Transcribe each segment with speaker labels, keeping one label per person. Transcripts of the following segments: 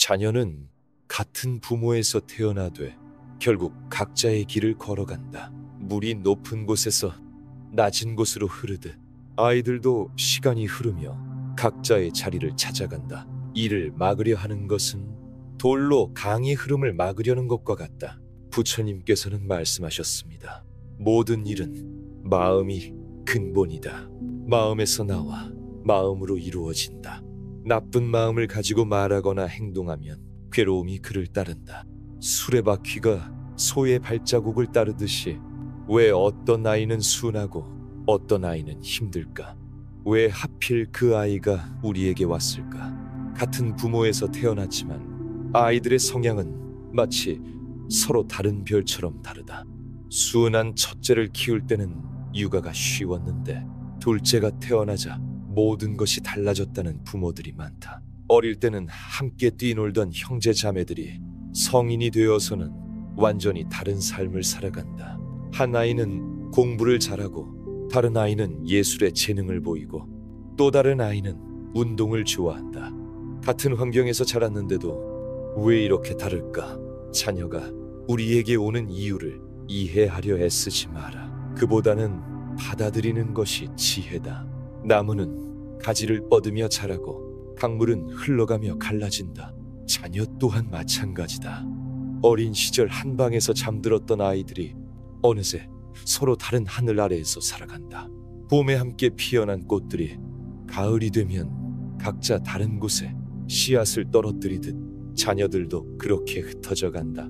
Speaker 1: 자녀는 같은 부모에서 태어나되 결국 각자의 길을 걸어간다. 물이 높은 곳에서 낮은 곳으로 흐르듯 아이들도 시간이 흐르며 각자의 자리를 찾아간다. 이를 막으려 하는 것은 돌로 강의 흐름을 막으려는 것과 같다. 부처님께서는 말씀하셨습니다. 모든 일은 마음이 근본이다. 마음에서 나와 마음으로 이루어진다. 나쁜 마음을 가지고 말하거나 행동하면 괴로움이 그를 따른다. 수레바퀴가 소의 발자국을 따르듯이 왜 어떤 아이는 순하고 어떤 아이는 힘들까? 왜 하필 그 아이가 우리에게 왔을까? 같은 부모에서 태어났지만 아이들의 성향은 마치 서로 다른 별처럼 다르다. 순한 첫째를 키울 때는 육아가 쉬웠는데 둘째가 태어나자 모든 것이 달라졌다는 부모들이 많다. 어릴 때는 함께 뛰놀던 형제 자매들이 성인이 되어서는 완전히 다른 삶을 살아간다. 한 아이는 공부를 잘하고 다른 아이는 예술의 재능을 보이고 또 다른 아이는 운동을 좋아한다. 같은 환경에서 자랐는데도 왜 이렇게 다를까? 자녀가 우리에게 오는 이유를 이해하려 애쓰지 마라. 그보다는 받아들이는 것이 지혜다. 나무는 가지를 뻗으며 자라고 강물은 흘러가며 갈라진다. 자녀 또한 마찬가지다. 어린 시절 한 방에서 잠들었던 아이들이 어느새 서로 다른 하늘 아래에서 살아간다. 봄에 함께 피어난 꽃들이 가을이 되면 각자 다른 곳에 씨앗을 떨어뜨리듯 자녀들도 그렇게 흩어져 간다.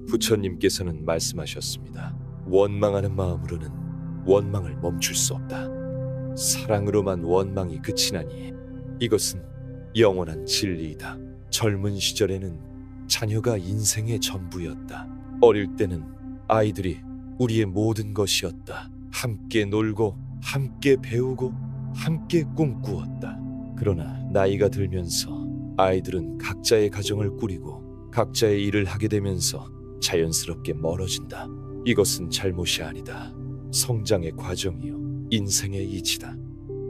Speaker 1: 부처님께서는 말씀하셨습니다. 원망하는 마음으로는 원망을 멈출 수 없다. 사랑으로만 원망이 그치나니 이것은 영원한 진리이다. 젊은 시절에는 자녀가 인생의 전부였다. 어릴 때는 아이들이 우리의 모든 것이었다. 함께 놀고 함께 배우고 함께 꿈꾸었다. 그러나 나이가 들면서 아이들은 각자의 가정을 꾸리고 각자의 일을 하게 되면서 자연스럽게 멀어진다. 이것은 잘못이 아니다. 성장의 과정이요 인생의 이치다.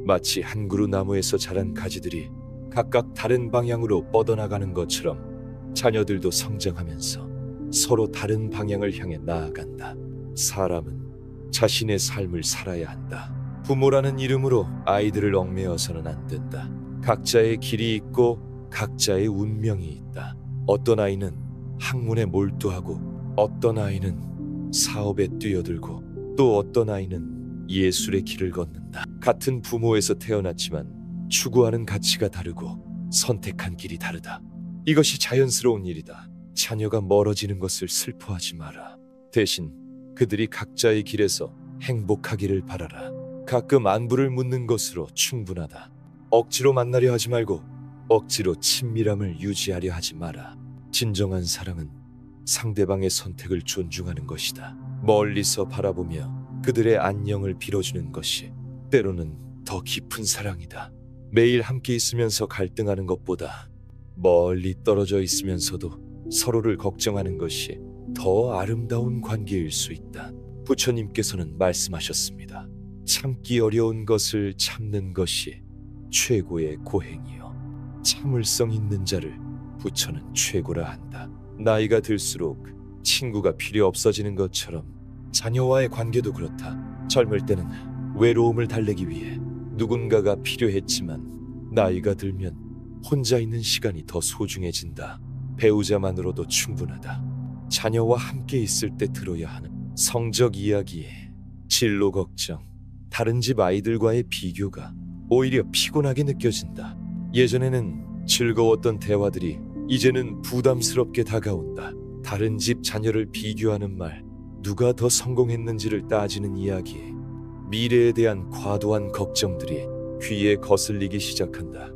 Speaker 1: 마치 한 그루 나무에서 자란 가지들이 각각 다른 방향으로 뻗어나가는 것처럼 자녀들도 성장하면서 서로 다른 방향을 향해 나아간다. 사람은 자신의 삶을 살아야 한다. 부모라는 이름으로 아이들을 얽매어서는 안 된다. 각자의 길이 있고 각자의 운명이 있다. 어떤 아이는 학문에 몰두하고 어떤 아이는 사업에 뛰어들고 또 어떤 아이는 예술의 길을 걷는다. 같은 부모에서 태어났지만 추구하는 가치가 다르고 선택한 길이 다르다. 이것이 자연스러운 일이다. 자녀가 멀어지는 것을 슬퍼하지 마라. 대신 그들이 각자의 길에서 행복하기를 바라라. 가끔 안부를 묻는 것으로 충분하다. 억지로 만나려 하지 말고 억지로 친밀함을 유지하려 하지 마라. 진정한 사랑은 상대방의 선택을 존중하는 것이다. 멀리서 바라보며 그들의 안녕을 빌어주는 것이 때로는 더 깊은 사랑이다. 매일 함께 있으면서 갈등하는 것보다 멀리 떨어져 있으면서도 서로를 걱정하는 것이 더 아름다운 관계일 수 있다. 부처님께서는 말씀하셨습니다. 참기 어려운 것을 참는 것이 최고의 고행이요 참을성 있는 자를 부처는 최고라 한다. 나이가 들수록 친구가 필요 없어지는 것처럼 자녀와의 관계도 그렇다. 젊을 때는 외로움을 달래기 위해 누군가가 필요했지만 나이가 들면 혼자 있는 시간이 더 소중해진다. 배우자만으로도 충분하다. 자녀와 함께 있을 때 들어야 하는 성적 이야기, 진로 걱정, 다른 집 아이들과의 비교가 오히려 피곤하게 느껴진다. 예전에는 즐거웠던 대화들이 이제는 부담스럽게 다가온다. 다른 집 자녀를 비교하는 말, 누가 더 성공했는지를 따지는 이야기, 미래에 대한 과도한 걱정들이 귀에 거슬리기 시작한다.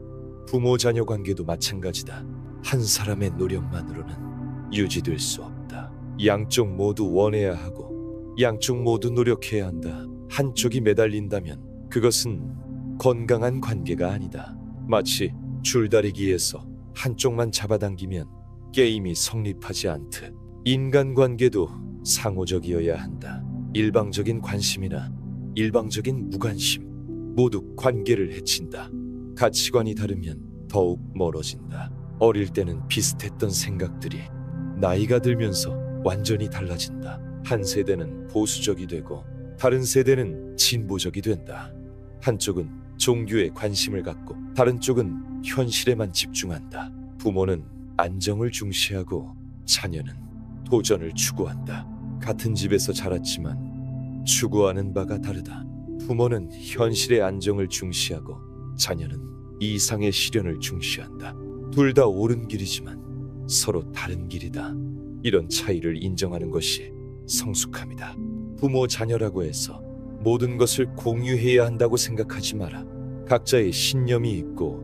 Speaker 1: 부모 자녀 관계도 마찬가지다. 한 사람의 노력만으로는 유지될 수 없다. 양쪽 모두 원해야 하고 양쪽 모두 노력해야 한다. 한쪽이 매달린다면 그것은 건강한 관계가 아니다. 마치 줄다리기에서 한쪽만 잡아당기면 게임이 성립하지 않듯 인간관계도 상호적이어야 한다. 일방적인 관심이나 일방적인 무관심 모두 관계를 해친다. 가치관이 다르면 더욱 멀어진다. 어릴 때는 비슷했던 생각들이 나이가 들면서 완전히 달라진다. 한 세대는 보수적이 되고 다른 세대는 진보적이 된다. 한쪽은 종교에 관심을 갖고 다른 쪽은 현실에만 집중한다. 부모는 안정을 중시하고 자녀는 도전을 추구한다. 같은 집에서 자랐지만 추구하는 바가 다르다. 부모는 현실의 안정을 중시하고 자녀는 이상의 시련을 중시한다. 둘 다 옳은 길이지만 서로 다른 길이다. 이런 차이를 인정하는 것이 성숙함이다. 부모 자녀라고 해서 모든 것을 공유해야 한다고 생각하지 마라. 각자의 신념이 있고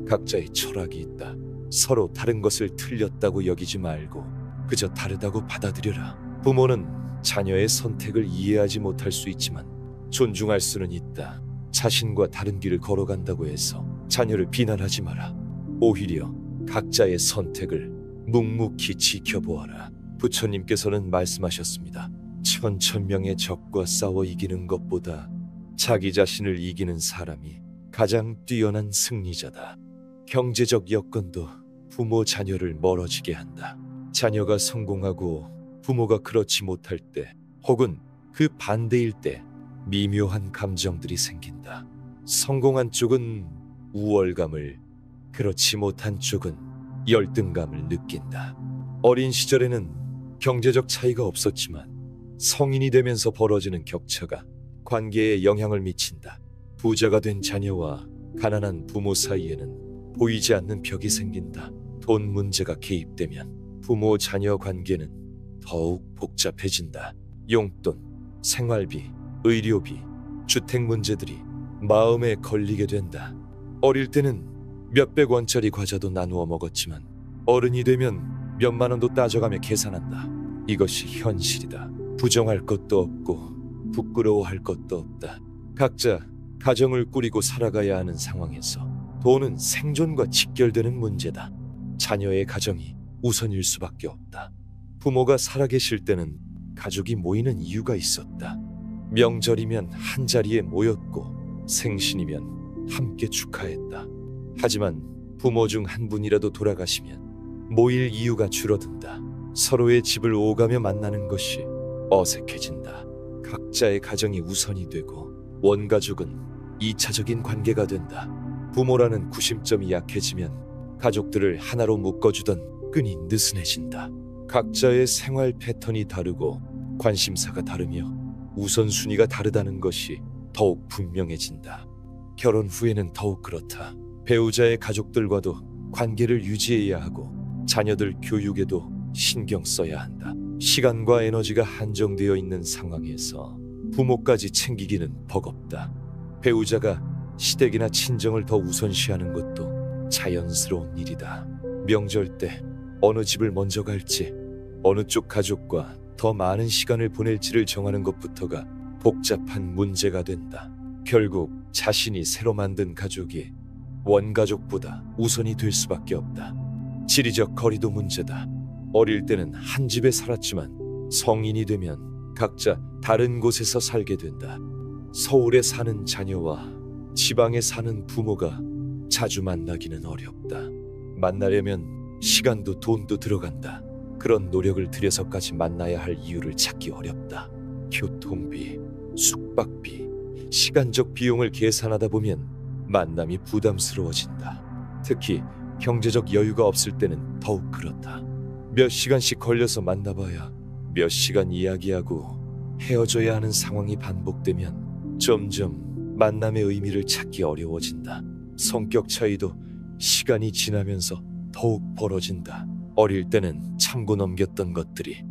Speaker 1: 각자의 철학이 있다. 서로 다른 것을 틀렸다고 여기지 말고 그저 다르다고 받아들여라. 부모는 자녀의 선택을 이해하지 못할 수 있지만 존중할 수는 있다. 자신과 다른 길을 걸어간다고 해서 자녀를 비난하지 마라. 오히려 각자의 선택을 묵묵히 지켜보아라. 부처님께서는 말씀하셨습니다. 천천명의 적과 싸워 이기는 것보다 자기 자신을 이기는 사람이 가장 뛰어난 승리자다. 경제적 여건도 부모 자녀를 멀어지게 한다. 자녀가 성공하고 부모가 그렇지 못할 때 혹은 그 반대일 때 미묘한 감정들이 생긴다. 성공한 쪽은 우월감을, 그렇지 못한 쪽은 열등감을 느낀다. 어린 시절에는 경제적 차이가 없었지만 성인이 되면서 벌어지는 격차가 관계에 영향을 미친다. 부자가 된 자녀와 가난한 부모 사이에는 보이지 않는 벽이 생긴다. 돈 문제가 개입되면 부모 자녀 관계는 더욱 복잡해진다. 용돈, 생활비, 의료비, 주택 문제들이 마음에 걸리게 된다. 어릴 때는 몇백 원짜리 과자도 나누어 먹었지만 어른이 되면 몇만 원도 따져가며 계산한다. 이것이 현실이다. 부정할 것도 없고 부끄러워할 것도 없다. 각자 가정을 꾸리고 살아가야 하는 상황에서 돈은 생존과 직결되는 문제다. 자녀의 가정이 우선일 수밖에 없다. 부모가 살아계실 때는 가족이 모이는 이유가 있었다. 명절이면 한자리에 모였고 생신이면 함께 축하했다. 하지만 부모 중 한 분이라도 돌아가시면 모일 이유가 줄어든다. 서로의 집을 오가며 만나는 것이 어색해진다. 각자의 가정이 우선이 되고 원가족은 2차적인 관계가 된다. 부모라는 구심점이 약해지면 가족들을 하나로 묶어주던 끈이 느슨해진다. 각자의 생활 패턴이 다르고 관심사가 다르며 우선순위가 다르다는 것이 더욱 분명해진다. 결혼 후에는 더욱 그렇다. 배우자의 가족들과도 관계를 유지해야 하고 자녀들 교육에도 신경 써야 한다. 시간과 에너지가 한정되어 있는 상황에서 부모까지 챙기기는 버겁다. 배우자가 시댁이나 친정을 더 우선시하는 것도 자연스러운 일이다. 명절 때 어느 집을 먼저 갈지, 어느 쪽 가족과 더 많은 시간을 보낼지를 정하는 것부터가 복잡한 문제가 된다. 결국 자신이 새로 만든 가족이 원가족보다 우선이 될 수밖에 없다. 지리적 거리도 문제다. 어릴 때는 한 집에 살았지만 성인이 되면 각자 다른 곳에서 살게 된다. 서울에 사는 자녀와 지방에 사는 부모가 자주 만나기는 어렵다. 만나려면 시간도 돈도 들어간다. 그런 노력을 들여서까지 만나야 할 이유를 찾기 어렵다. 교통비, 숙박비, 시간적 비용을 계산하다 보면 만남이 부담스러워진다. 특히 경제적 여유가 없을 때는 더욱 그렇다. 몇 시간씩 걸려서 만나봐야 몇 시간 이야기하고 헤어져야 하는 상황이 반복되면 점점 만남의 의미를 찾기 어려워진다. 성격 차이도 시간이 지나면서 더욱 벌어진다. 어릴 때는 참고 넘겼던 것들이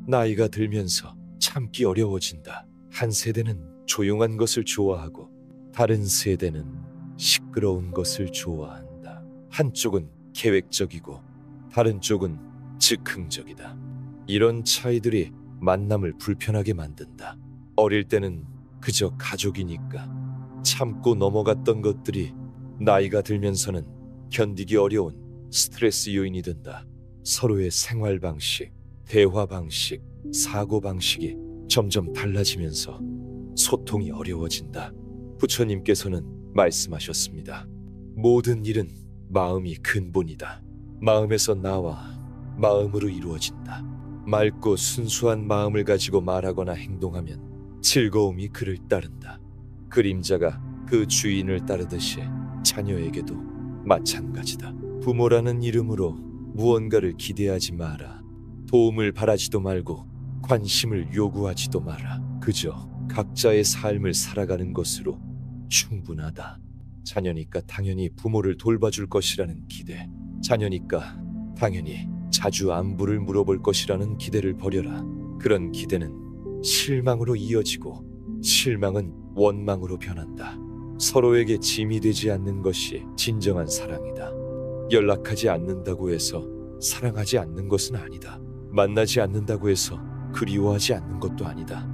Speaker 1: 나이가 들면서 참기 어려워진다. 한 세대는 조용한 것을 좋아하고 다른 세대는 시끄러운 것을 좋아한다. 한쪽은 계획적이고 다른 쪽은 즉흥적이다. 이런 차이들이 만남을 불편하게 만든다. 어릴 때는 그저 가족이니까 참고 넘어갔던 것들이 나이가 들면서는 견디기 어려운 스트레스 요인이 된다. 서로의 생활 방식, 대화 방식, 사고 방식이 점점 달라지면서 소통이 어려워진다. 부처님께서는 말씀하셨습니다. 모든 일은 마음이 근본이다. 마음에서 나와 마음으로 이루어진다. 맑고 순수한 마음을 가지고 말하거나 행동하면 즐거움이 그를 따른다. 그림자가 그 주인을 따르듯이 자녀에게도 마찬가지다. 부모라는 이름으로 무언가를 기대하지 마라. 도움을 바라지도 말고 관심을 요구하지도 마라. 그저 각자의 삶을 살아가는 것으로 충분하다. 자녀니까 당연히 부모를 돌봐줄 것이라는 기대, 자녀니까 당연히 자주 안부를 물어볼 것이라는 기대를 버려라. 그런 기대는 실망으로 이어지고 실망은 원망으로 변한다. 서로에게 짐이 되지 않는 것이 진정한 사랑이다. 연락하지 않는다고 해서 사랑하지 않는 것은 아니다. 만나지 않는다고 해서 그리워하지 않는 것도 아니다.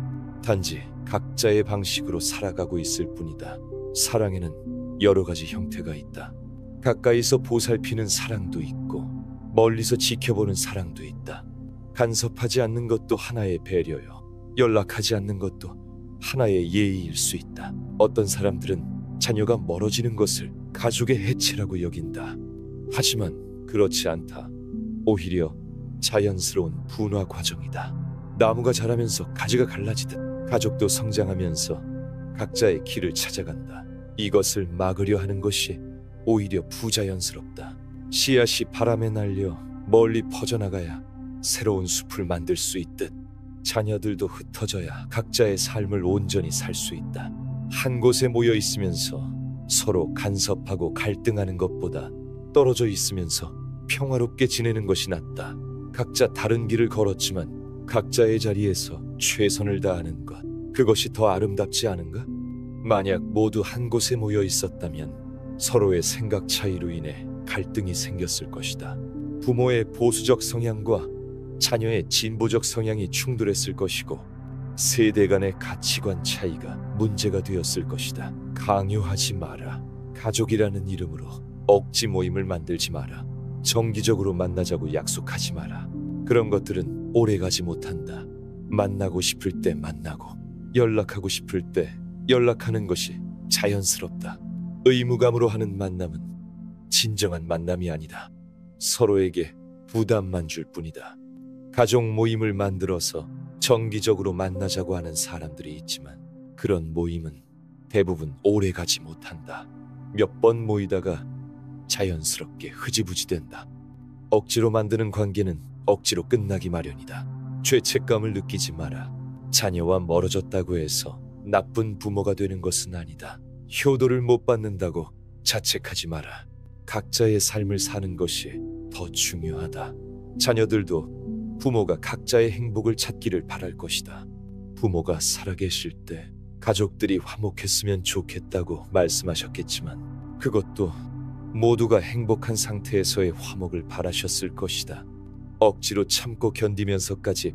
Speaker 1: 단지 각자의 방식으로 살아가고 있을 뿐이다. 사랑에는 여러 가지 형태가 있다. 가까이서 보살피는 사랑도 있고 멀리서 지켜보는 사랑도 있다. 간섭하지 않는 것도 하나의 배려요. 연락하지 않는 것도 하나의 예의일 수 있다. 어떤 사람들은 자녀가 멀어지는 것을 가족의 해체라고 여긴다. 하지만 그렇지 않다. 오히려 자연스러운 분화 과정이다. 나무가 자라면서 가지가 갈라지듯 가족도 성장하면서 각자의 길을 찾아간다. 이것을 막으려 하는 것이 오히려 부자연스럽다. 씨앗이 바람에 날려 멀리 퍼져나가야 새로운 숲을 만들 수 있듯 자녀들도 흩어져야 각자의 삶을 온전히 살 수 있다. 한 곳에 모여 있으면서 서로 간섭하고 갈등하는 것보다 떨어져 있으면서 평화롭게 지내는 것이 낫다. 각자 다른 길을 걸었지만 각자의 자리에서 최선을 다하는 것, 그것이 더 아름답지 않은가? 만약 모두 한 곳에 모여 있었다면 서로의 생각 차이로 인해 갈등이 생겼을 것이다. 부모의 보수적 성향과 자녀의 진보적 성향이 충돌했을 것이고 세대 간의 가치관 차이가 문제가 되었을 것이다. 강요하지 마라. 가족이라는 이름으로 억지 모임을 만들지 마라. 정기적으로 만나자고 약속하지 마라. 그런 것들은 오래가지 못한다. 만나고 싶을 때 만나고 연락하고 싶을 때 연락하는 것이 자연스럽다. 의무감으로 하는 만남은 진정한 만남이 아니다. 서로에게 부담만 줄 뿐이다. 가족 모임을 만들어서 정기적으로 만나자고 하는 사람들이 있지만 그런 모임은 대부분 오래가지 못한다. 몇 번 모이다가 자연스럽게 흐지부지 된다. 억지로 만드는 관계는 억지로 끝나기 마련이다. 죄책감을 느끼지 마라. 자녀와 멀어졌다고 해서 나쁜 부모가 되는 것은 아니다. 효도를 못 받는다고 자책하지 마라. 각자의 삶을 사는 것이 더 중요하다. 자녀들도 부모가 각자의 행복을 찾기를 바랄 것이다. 부모가 살아계실 때 가족들이 화목했으면 좋겠다고 말씀하셨겠지만 그것도 모두가 행복한 상태에서의 화목을 바라셨을 것이다. 억지로 참고 견디면서까지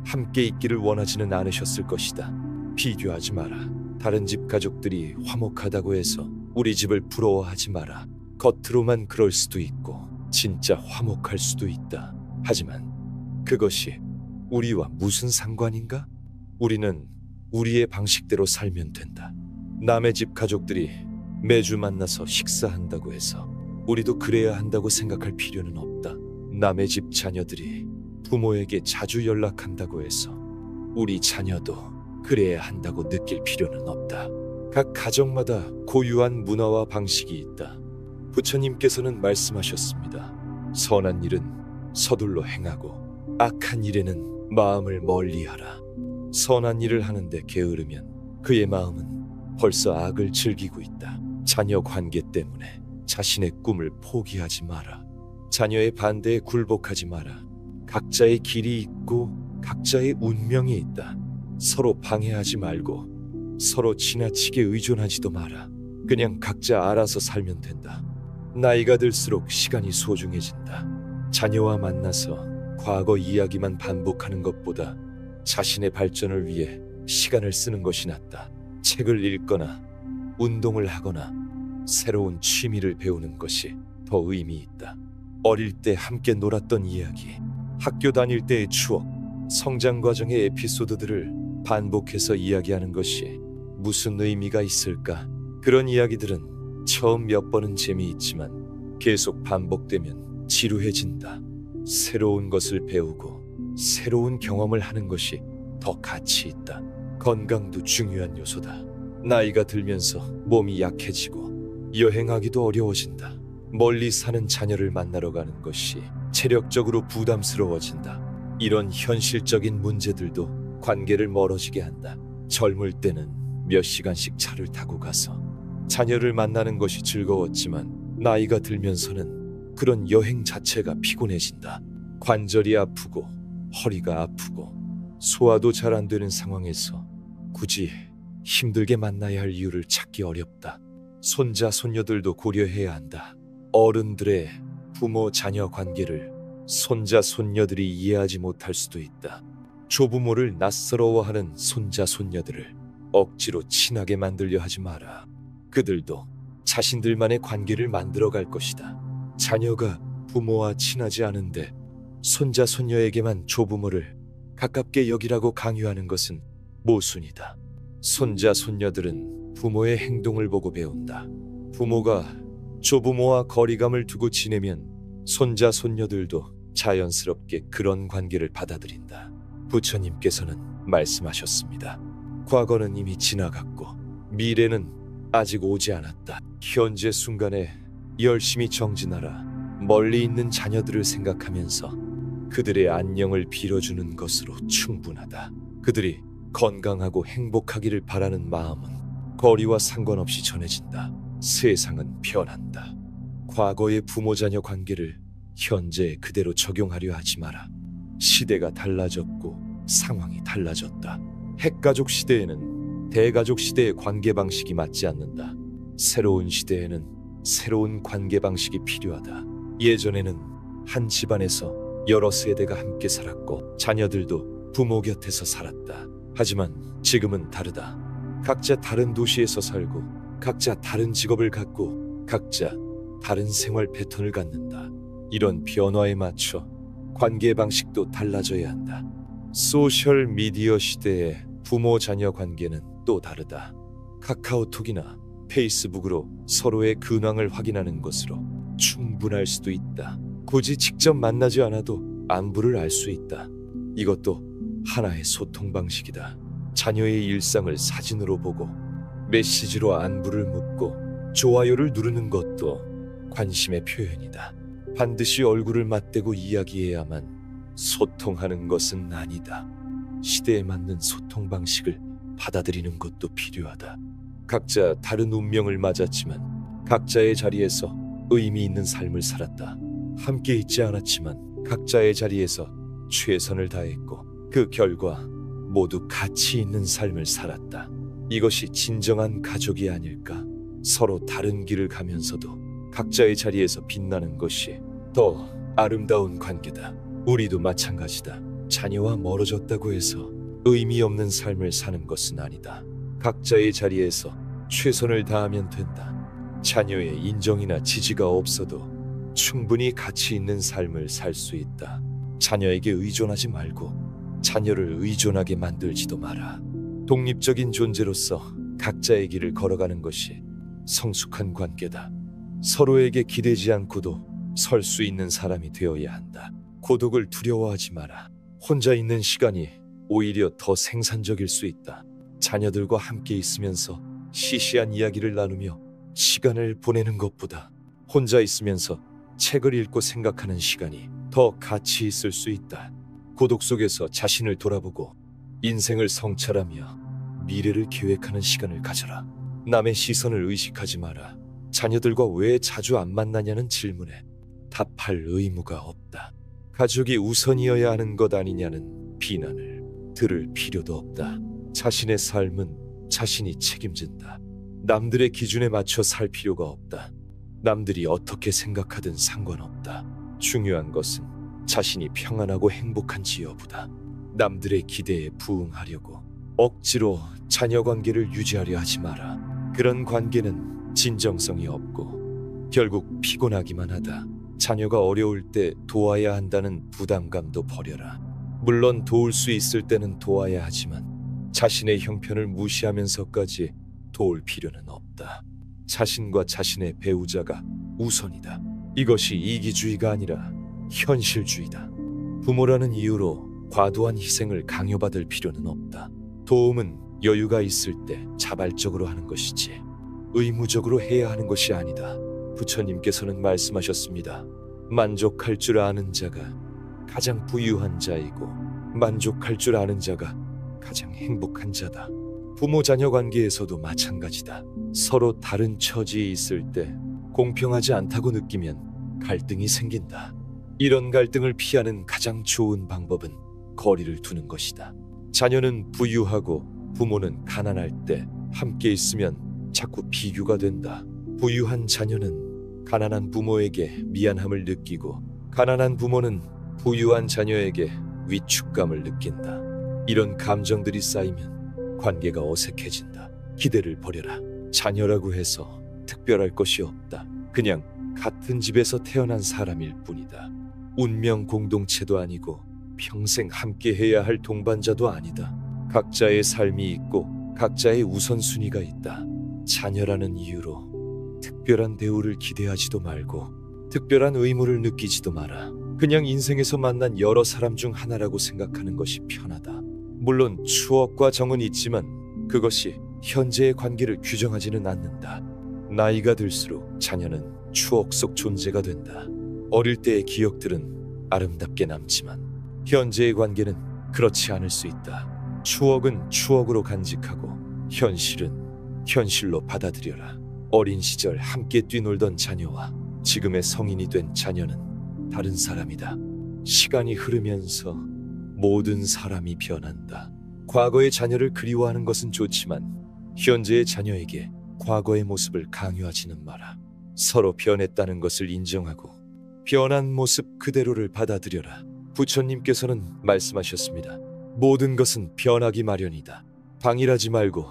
Speaker 1: 함께 있기를 원하지는 않으셨을 것이다. 비교하지 마라. 다른 집 가족들이 화목하다고 해서 우리 집을 부러워하지 마라. 겉으로만 그럴 수도 있고 진짜 화목할 수도 있다. 하지만 그것이 우리와 무슨 상관인가? 우리는 우리의 방식대로 살면 된다. 남의 집 가족들이 매주 만나서 식사한다고 해서 우리도 그래야 한다고 생각할 필요는 없다. 남의 집 자녀들이 부모에게 자주 연락한다고 해서 우리 자녀도 그래야 한다고 느낄 필요는 없다. 각 가정마다 고유한 문화와 방식이 있다. 부처님께서는 말씀하셨습니다. 선한 일은 서둘러 행하고 악한 일에는 마음을 멀리하라. 선한 일을 하는데 게으르면 그의 마음은 벌써 악을 즐기고 있다. 자녀 관계 때문에 자신의 꿈을 포기하지 마라. 자녀의 반대에 굴복하지 마라. 각자의 길이 있고 각자의 운명이 있다. 서로 방해하지 말고 서로 지나치게 의존하지도 마라. 그냥 각자 알아서 살면 된다. 나이가 들수록 시간이 소중해진다. 자녀와 만나서 과거 이야기만 반복하는 것보다 자신의 발전을 위해 시간을 쓰는 것이 낫다. 책을 읽거나 운동을 하거나 새로운 취미를 배우는 것이 더 의미 있다. 어릴 때 함께 놀았던 이야기, 학교 다닐 때의 추억, 성장 과정의 에피소드들을 반복해서 이야기하는 것이 무슨 의미가 있을까? 그런 이야기들은 처음 몇 번은 재미있지만 계속 반복되면 지루해진다. 새로운 것을 배우고 새로운 경험을 하는 것이 더 가치 있다. 건강도 중요한 요소다. 나이가 들면서 몸이 약해지고 여행하기도 어려워진다. 멀리 사는 자녀를 만나러 가는 것이 체력적으로 부담스러워진다. 이런 현실적인 문제들도 관계를 멀어지게 한다. 젊을 때는 몇 시간씩 차를 타고 가서 자녀를 만나는 것이 즐거웠지만 나이가 들면서는 그런 여행 자체가 피곤해진다. 관절이 아프고 허리가 아프고 소화도 잘 안 되는 상황에서 굳이 힘들게 만나야 할 이유를 찾기 어렵다. 손자, 손녀들도 고려해야 한다. 어른들의 부모, 자녀 관계를 손자, 손녀들이 이해하지 못할 수도 있다. 조부모를 낯설어워하는 손자, 손녀들을 억지로 친하게 만들려 하지 마라. 그들도 자신들만의 관계를 만들어 갈 것이다. 자녀가 부모와 친하지 않은데 손자, 손녀에게만 조부모를 가깝게 여기라고 강요하는 것은 모순이다. 손자, 손녀들은 부모의 행동을 보고 배운다. 부모가 조부모와 거리감을 두고 지내면 손자, 손녀들도 자연스럽게 그런 관계를 받아들인다. 부처님께서는 말씀하셨습니다. 과거는 이미 지나갔고 미래는 아직 오지 않았다. 현재 순간에 열심히 정진하라. 멀리 있는 자녀들을 생각하면서 그들의 안녕을 빌어주는 것으로 충분하다. 그들이 건강하고 행복하기를 바라는 마음은 거리와 상관없이 전해진다. 세상은 변한다. 과거의 부모-자녀 관계를 현재에 그대로 적용하려 하지 마라. 시대가 달라졌고 상황이 달라졌다. 핵가족 시대에는 대가족 시대의 관계 방식이 맞지 않는다. 새로운 시대에는 새로운 관계 방식이 필요하다. 예전에는 한 집안에서 여러 세대가 함께 살았고 자녀들도 부모 곁에서 살았다. 하지만 지금은 다르다. 각자 다른 도시에서 살고 각자 다른 직업을 갖고 각자 다른 생활 패턴을 갖는다. 이런 변화에 맞춰 관계 방식도 달라져야 한다. 소셜 미디어 시대의 부모 자녀 관계는 또 다르다. 카카오톡이나 페이스북으로 서로의 근황을 확인하는 것으로 충분할 수도 있다. 굳이 직접 만나지 않아도 안부를 알 수 있다. 이것도 하나의 소통 방식이다. 자녀의 일상을 사진으로 보고 메시지로 안부를 묻고 좋아요를 누르는 것도 관심의 표현이다. 반드시 얼굴을 맞대고 이야기해야만 소통하는 것은 아니다. 시대에 맞는 소통 방식을 받아들이는 것도 필요하다. 각자 다른 운명을 맞았지만 각자의 자리에서 의미 있는 삶을 살았다. 함께 있지 않았지만 각자의 자리에서 최선을 다했고 그 결과 모두 가치 있는 삶을 살았다. 이것이 진정한 가족이 아닐까? 서로 다른 길을 가면서도 각자의 자리에서 빛나는 것이 더 아름다운 관계다. 우리도 마찬가지다. 자녀와 멀어졌다고 해서 의미 없는 삶을 사는 것은 아니다. 각자의 자리에서 최선을 다하면 된다. 자녀의 인정이나 지지가 없어도 충분히 가치 있는 삶을 살 수 있다. 자녀에게 의존하지 말고 자녀를 의존하게 만들지도 마라. 독립적인 존재로서 각자의 길을 걸어가는 것이 성숙한 관계다. 서로에게 기대지 않고도 설 수 있는 사람이 되어야 한다. 고독을 두려워하지 마라. 혼자 있는 시간이 오히려 더 생산적일 수 있다. 자녀들과 함께 있으면서 시시한 이야기를 나누며 시간을 보내는 것보다 혼자 있으면서 책을 읽고 생각하는 시간이 더 가치 있을 수 있다. 고독 속에서 자신을 돌아보고 인생을 성찰하며 미래를 계획하는 시간을 가져라. 남의 시선을 의식하지 마라. 자녀들과 왜 자주 안 만나냐는 질문에 답할 의무가 없다. 가족이 우선이어야 하는 것 아니냐는 비난을 들을 필요도 없다. 자신의 삶은 자신이 책임진다. 남들의 기준에 맞춰 살 필요가 없다. 남들이 어떻게 생각하든 상관없다. 중요한 것은 자신이 평안하고 행복한지 여부다. 남들의 기대에 부응하려고 억지로 자녀 관계를 유지하려 하지 마라. 그런 관계는 진정성이 없고 결국 피곤하기만 하다. 자녀가 어려울 때 도와야 한다는 부담감도 버려라. 물론 도울 수 있을 때는 도와야 하지만 자신의 형편을 무시하면서까지 도울 필요는 없다. 자신과 자신의 배우자가 우선이다. 이것이 이기주의가 아니라 현실주의다. 부모라는 이유로 과도한 희생을 강요받을 필요는 없다. 도움은 여유가 있을 때 자발적으로 하는 것이지 의무적으로 해야 하는 것이 아니다. 부처님께서는 말씀하셨습니다. 만족할 줄 아는 자가 가장 부유한 자이고 만족할 줄 아는 자가 가장 행복한 자다. 부모 자녀 관계에서도 마찬가지다. 서로 다른 처지에 있을 때 공평하지 않다고 느끼면 갈등이 생긴다. 이런 갈등을 피하는 가장 좋은 방법은 거리를 두는 것이다. 자녀는 부유하고 부모는 가난할 때 함께 있으면 자꾸 비교가 된다. 부유한 자녀는 가난한 부모에게 미안함을 느끼고 가난한 부모는 부유한 자녀에게 위축감을 느낀다. 이런 감정들이 쌓이면 관계가 어색해진다. 기대를 버려라. 자녀라고 해서 특별할 것이 없다. 그냥 같은 집에서 태어난 사람일 뿐이다. 운명 공동체도 아니고 평생 함께 해야 할 동반자도 아니다. 각자의 삶이 있고 각자의 우선순위가 있다. 자녀라는 이유로 특별한 대우를 기대하지도 말고 특별한 의무를 느끼지도 마라. 그냥 인생에서 만난 여러 사람 중 하나라고 생각하는 것이 편하다. 물론 추억과 정은 있지만 그것이 현재의 관계를 규정하지는 않는다. 나이가 들수록 자녀는 추억 속 존재가 된다. 어릴 때의 기억들은 아름답게 남지만 현재의 관계는 그렇지 않을 수 있다. 추억은 추억으로 간직하고 현실은 현실로 받아들여라. 어린 시절 함께 뛰놀던 자녀와 지금의 성인이 된 자녀는 다른 사람이다. 시간이 흐르면서 모든 사람이 변한다. 과거의 자녀를 그리워하는 것은 좋지만 현재의 자녀에게 과거의 모습을 강요하지는 마라. 서로 변했다는 것을 인정하고 변한 모습 그대로를 받아들여라. 부처님께서는 말씀하셨습니다. 모든 것은 변하기 마련이다. 방일하지 말고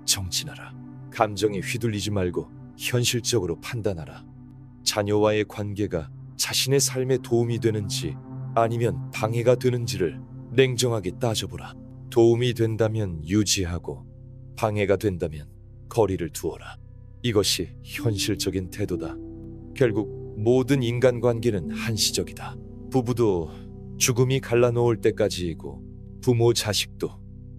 Speaker 1: 정진하라. 감정에 휘둘리지 말고 현실적으로 판단하라. 자녀와의 관계가 자신의 삶에 도움이 되는지 아니면 방해가 되는지를 냉정하게 따져보라. 도움이 된다면 유지하고 방해가 된다면 거리를 두어라. 이것이 현실적인 태도다. 결국 모든 인간관계는 한시적이다. 부부도 죽음이 갈라놓을 때까지이고 부모 자식도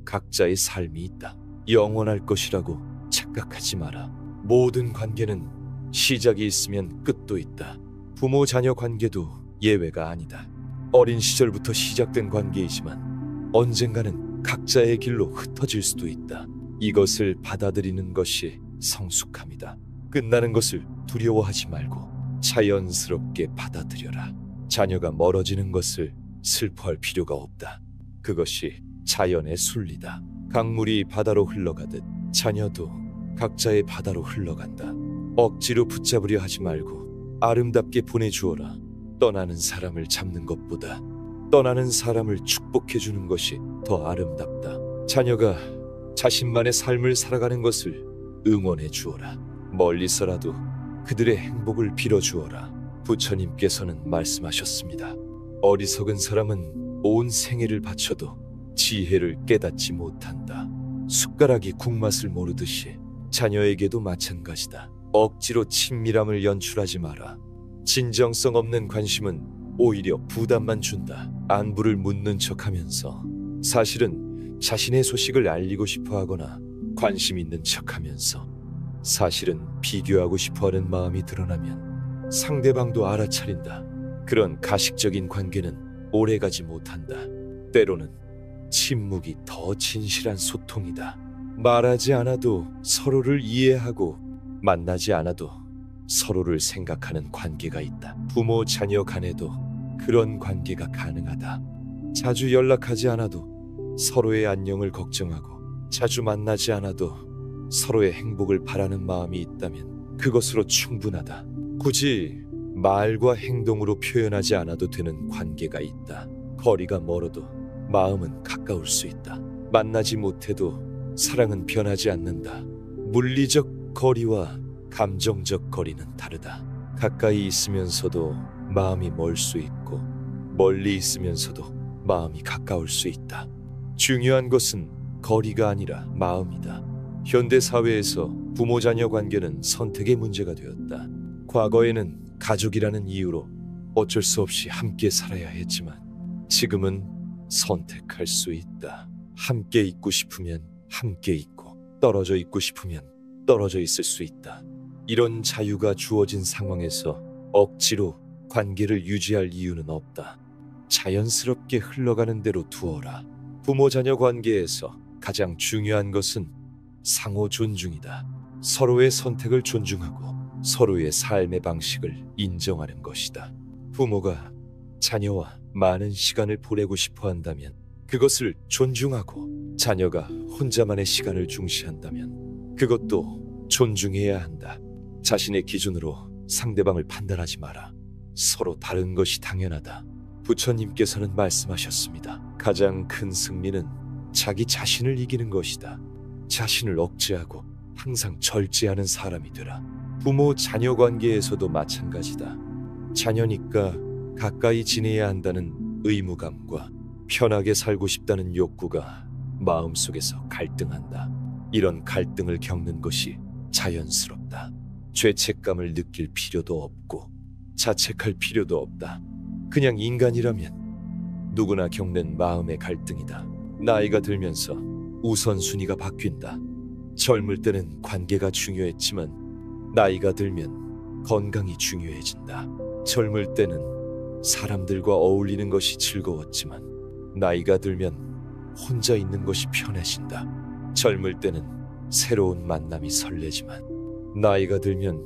Speaker 1: 각자의 삶이 있다. 영원할 것이라고 착각하지 마라. 모든 관계는 시작이 있으면 끝도 있다. 부모 자녀 관계도 예외가 아니다. 어린 시절부터 시작된 관계이지만 언젠가는 각자의 길로 흩어질 수도 있다. 이것을 받아들이는 것이 성숙함이다. 끝나는 것을 두려워하지 말고 자연스럽게 받아들여라. 자녀가 멀어지는 것을 슬퍼할 필요가 없다. 그것이 자연의 순리다. 강물이 바다로 흘러가듯 자녀도 각자의 바다로 흘러간다. 억지로 붙잡으려 하지 말고 아름답게 보내주어라. 떠나는 사람을 잡는 것보다 떠나는 사람을 축복해주는 것이 더 아름답다. 자녀가 자신만의 삶을 살아가는 것을 응원해 주어라. 멀리서라도 그들의 행복을 빌어주어라. 부처님께서는 말씀하셨습니다. 어리석은 사람은 온 생애를 바쳐도 지혜를 깨닫지 못한다. 숟가락이 국맛을 모르듯이 자녀에게도 마찬가지다. 억지로 친밀함을 연출하지 마라. 진정성 없는 관심은 오히려 부담만 준다. 안부를 묻는 척하면서 사실은 자신의 소식을 알리고 싶어 하거나 관심 있는 척하면서 사실은 비교하고 싶어하는 마음이 드러나면 상대방도 알아차린다. 그런 가식적인 관계는 오래가지 못한다. 때로는 침묵이 더 진실한 소통이다. 말하지 않아도 서로를 이해하고 만나지 않아도 서로를 생각하는 관계가 있다. 부모 자녀 간에도 그런 관계가 가능하다. 자주 연락하지 않아도 서로의 안녕을 걱정하고 자주 만나지 않아도 서로의 행복을 바라는 마음이 있다면 그것으로 충분하다. 굳이 말과 행동으로 표현하지 않아도 되는 관계가 있다. 거리가 멀어도 마음은 가까울 수 있다. 만나지 못해도 사랑은 변하지 않는다. 물리적 거리와 감정적 거리는 다르다. 가까이 있으면서도 마음이 멀 수 있고 멀리 있으면서도 마음이 가까울 수 있다. 중요한 것은 거리가 아니라 마음이다. 현대 사회에서 부모 자녀 관계는 선택의 문제가 되었다. 과거에는 가족이라는 이유로 어쩔 수 없이 함께 살아야 했지만 지금은 선택할 수 있다. 함께 있고 싶으면 함께 있고 떨어져 있고 싶으면 떨어져 있을 수 있다. 이런 자유가 주어진 상황에서 억지로 관계를 유지할 이유는 없다. 자연스럽게 흘러가는 대로 두어라. 부모 자녀 관계에서 가장 중요한 것은 상호 존중이다. 서로의 선택을 존중하고 서로의 삶의 방식을 인정하는 것이다. 부모가 자녀와 많은 시간을 보내고 싶어 한다면 그것을 존중하고, 자녀가 혼자만의 시간을 중시한다면 그것도 존중해야 한다. 자신의 기준으로 상대방을 판단하지 마라. 서로 다른 것이 당연하다. 부처님께서는 말씀하셨습니다. 가장 큰 승리는 자기 자신을 이기는 것이다. 자신을 억제하고 항상 절제하는 사람이 되라. 부모 자녀 관계에서도 마찬가지다. 자녀니까 가까이 지내야 한다는 의무감과 편하게 살고 싶다는 욕구가 마음속에서 갈등한다. 이런 갈등을 겪는 것이 자연스럽다. 죄책감을 느낄 필요도 없고 자책할 필요도 없다. 그냥 인간이라면 누구나 겪는 마음의 갈등이다. 나이가 들면서 우선순위가 바뀐다. 젊을 때는 관계가 중요했지만 나이가 들면 건강이 중요해진다. 젊을 때는 사람들과 어울리는 것이 즐거웠지만 나이가 들면 혼자 있는 것이 편해진다. 젊을 때는 새로운 만남이 설레지만 나이가 들면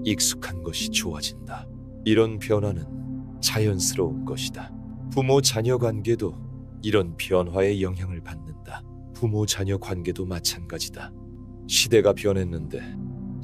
Speaker 1: 익숙한 것이 좋아진다. 이런 변화는 자연스러운 것이다. 부모 자녀 관계도 이런 변화의 영향을 받는다. 부모 자녀 관계도 마찬가지다. 시대가 변했는데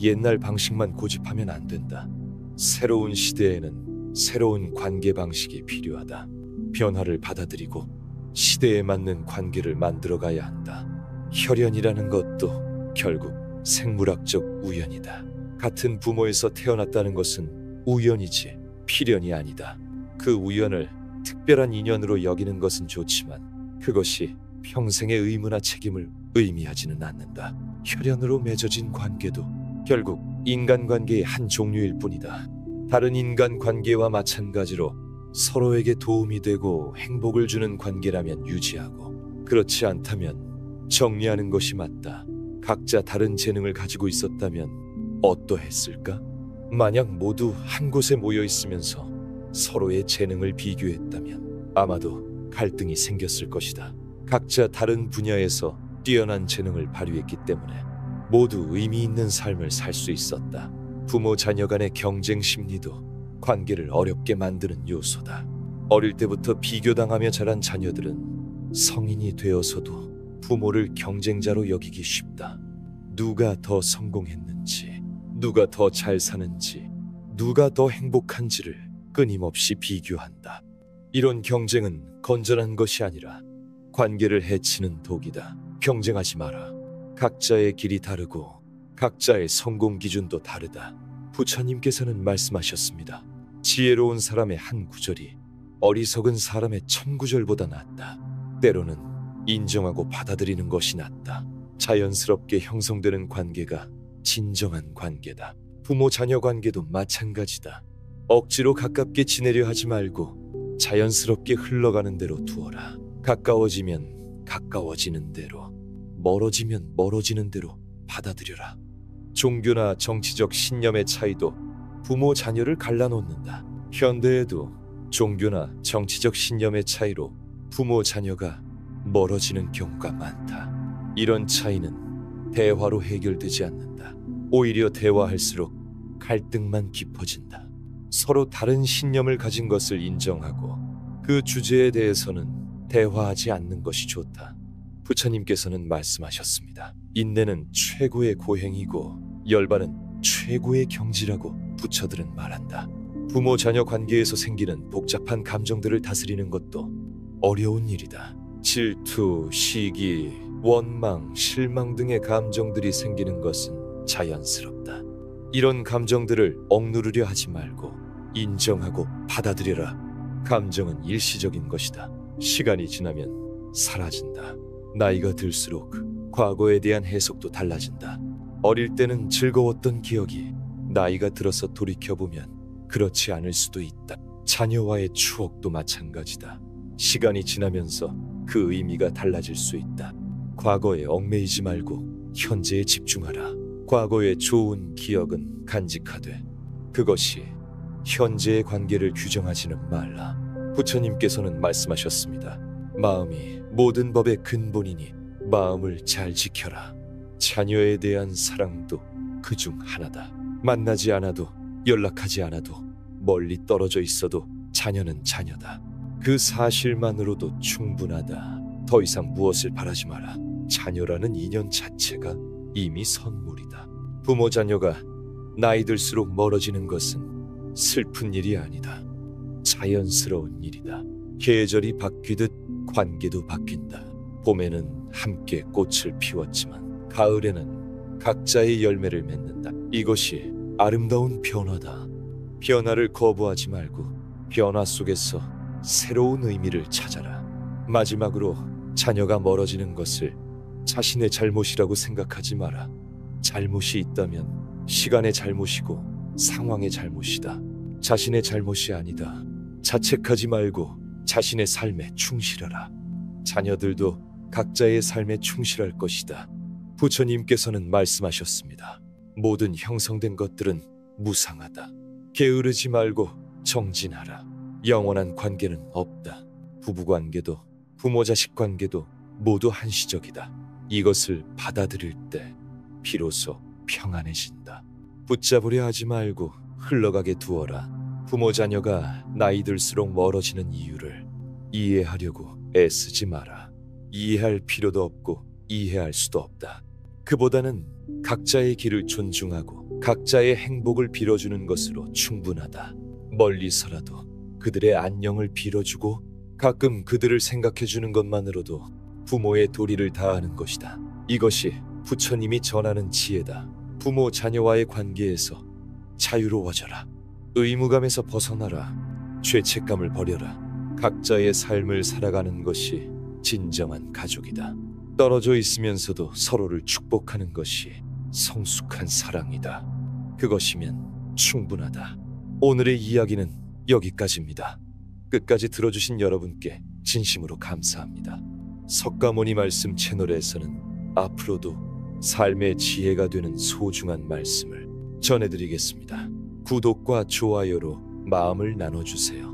Speaker 1: 옛날 방식만 고집하면 안 된다. 새로운 시대에는 새로운 관계 방식이 필요하다. 변화를 받아들이고 시대에 맞는 관계를 만들어가야 한다. 혈연이라는 것도 결국 생물학적 우연이다. 같은 부모에서 태어났다는 것은 우연이지 필연이 아니다. 그 우연을 특별한 인연으로 여기는 것은 좋지만 그것이 평생의 의무나 책임을 의미하지는 않는다. 혈연으로 맺어진 관계도 결국 인간관계의 한 종류일 뿐이다. 다른 인간관계와 마찬가지로 서로에게 도움이 되고 행복을 주는 관계라면 유지하고, 그렇지 않다면 정리하는 것이 맞다. 각자 다른 재능을 가지고 있었다면 어떠했을까? 만약 모두 한 곳에 모여 있으면서 서로의 재능을 비교했다면 아마도 갈등이 생겼을 것이다. 각자 다른 분야에서 뛰어난 재능을 발휘했기 때문에 모두 의미 있는 삶을 살 수 있었다. 부모 자녀 간의 경쟁 심리도 관계를 어렵게 만드는 요소다. 어릴 때부터 비교당하며 자란 자녀들은 성인이 되어서도 부모를 경쟁자로 여기기 쉽다. 누가 더 성공했는지, 누가 더 잘 사는지, 누가 더 행복한지를 끊임없이 비교한다. 이런 경쟁은 건전한 것이 아니라 관계를 해치는 독이다. 경쟁하지 마라. 각자의 길이 다르고 각자의 성공 기준도 다르다. 부처님께서는 말씀하셨습니다. 지혜로운 사람의 한 구절이 어리석은 사람의 천 구절보다 낫다. 때로는 인정하고 받아들이는 것이 낫다. 자연스럽게 형성되는 관계가 진정한 관계다. 부모 자녀 관계도 마찬가지다. 억지로 가깝게 지내려 하지 말고 자연스럽게 흘러가는 대로 두어라. 가까워지면 가까워지는 대로, 멀어지면 멀어지는 대로 받아들여라. 종교나 정치적 신념의 차이도 부모 자녀를 갈라놓는다. 현대에도 종교나 정치적 신념의 차이로 부모 자녀가 멀어지는 경우가 많다. 이런 차이는 대화로 해결되지 않는다. 오히려 대화할수록 갈등만 깊어진다. 서로 다른 신념을 가진 것을 인정하고 그 주제에 대해서는 대화하지 않는 것이 좋다. 부처님께서는 말씀하셨습니다. 인내는 최고의 고행이고 열반은 최고의 경지라고 부처들은 말한다. 부모 자녀 관계에서 생기는 복잡한 감정들을 다스리는 것도 어려운 일이다. 질투, 시기, 원망, 실망 등의 감정들이 생기는 것은 자연스럽다. 이런 감정들을 억누르려 하지 말고 인정하고 받아들여라. 감정은 일시적인 것이다. 시간이 지나면 사라진다. 나이가 들수록 과거에 대한 해석도 달라진다. 어릴 때는 즐거웠던 기억이 나이가 들어서 돌이켜보면 그렇지 않을 수도 있다. 자녀와의 추억도 마찬가지다. 시간이 지나면서 그 의미가 달라질 수 있다. 과거에 얽매이지 말고 현재에 집중하라. 과거의 좋은 기억은 간직하되 그것이 현재의 관계를 규정하지는 말라. 부처님께서는 말씀하셨습니다. 마음이 모든 법의 근본이니 마음을 잘 지켜라. 자녀에 대한 사랑도 그중 하나다. 만나지 않아도 연락하지 않아도 멀리 떨어져 있어도 자녀는 자녀다. 그 사실만으로도 충분하다. 더 이상 무엇을 바라지 마라. 자녀라는 인연 자체가 이미 선물이다. 부모 자녀가 나이 들수록 멀어지는 것은 슬픈 일이 아니다. 자연스러운 일이다. 계절이 바뀌듯 관계도 바뀐다. 봄에는 함께 꽃을 피웠지만 가을에는 각자의 열매를 맺는다. 이것이 아름다운 변화다. 변화를 거부하지 말고 변화 속에서 새로운 의미를 찾아라. 마지막으로 자녀가 멀어지는 것을 자신의 잘못이라고 생각하지 마라. 잘못이 있다면 시간의 잘못이고 상황의 잘못이다. 자신의 잘못이 아니다. 자책하지 말고 자신의 삶에 충실하라. 자녀들도 각자의 삶에 충실할 것이다. 부처님께서는 말씀하셨습니다. 모든 형성된 것들은 무상하다. 게으르지 말고 정진하라. 영원한 관계는 없다. 부부관계도 부모자식 관계도 모두 한시적이다. 이것을 받아들일 때 비로소 평안해진다. 붙잡으려 하지 말고 흘러가게 두어라. 부모 자녀가 나이 들수록 멀어지는 이유를 이해하려고 애쓰지 마라. 이해할 필요도 없고 이해할 수도 없다. 그보다는 각자의 길을 존중하고 각자의 행복을 빌어주는 것으로 충분하다. 멀리서라도 그들의 안녕을 빌어주고 가끔 그들을 생각해주는 것만으로도 부모의 도리를 다하는 것이다. 이것이 부처님이 전하는 지혜다. 부모 자녀와의 관계에서 자유로워져라. 의무감에서 벗어나라. 죄책감을 버려라. 각자의 삶을 살아가는 것이 진정한 가족이다. 떨어져 있으면서도 서로를 축복하는 것이 성숙한 사랑이다. 그것이면 충분하다. 오늘의 이야기는 여기까지입니다. 끝까지 들어주신 여러분께 진심으로 감사합니다. 석가모니 말씀 채널에서는 앞으로도 삶의 지혜가 되는 소중한 말씀을 전해드리겠습니다. 구독과 좋아요로 마음을 나눠주세요.